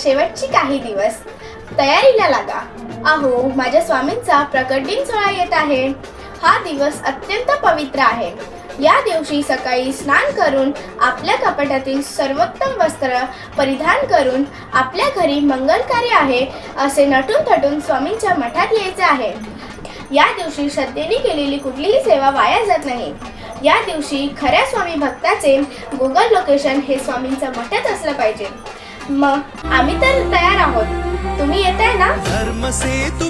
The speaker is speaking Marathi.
शेवटची काही दिवस तयारीला लागा. अहो, माझ्या स्वामींचा प्रकट दिन सोहळा येत आहे. हा दिवस अत्यंत पवित्र आहे. या दिवशी सकाळी स्नान करून आपल्या कपाटातील सर्वोत्तम वस्त्र परिधान करून आपल्या घरी मंगल कार्य आहे असे नटून थटून स्वामींच्या मठात यायचे आहे. या दिवशी श्रद्धेने केलेली कुठलीही सेवा वाया जात नाही. या दिवशी खऱ्या स्वामी भक्ताचे गुगल लोकेशन हे स्वामींच्या मठात असलं पाहिजे. मग आम्ही तर तयार आहोत. तुम्ही येताय ना? धर्म से तू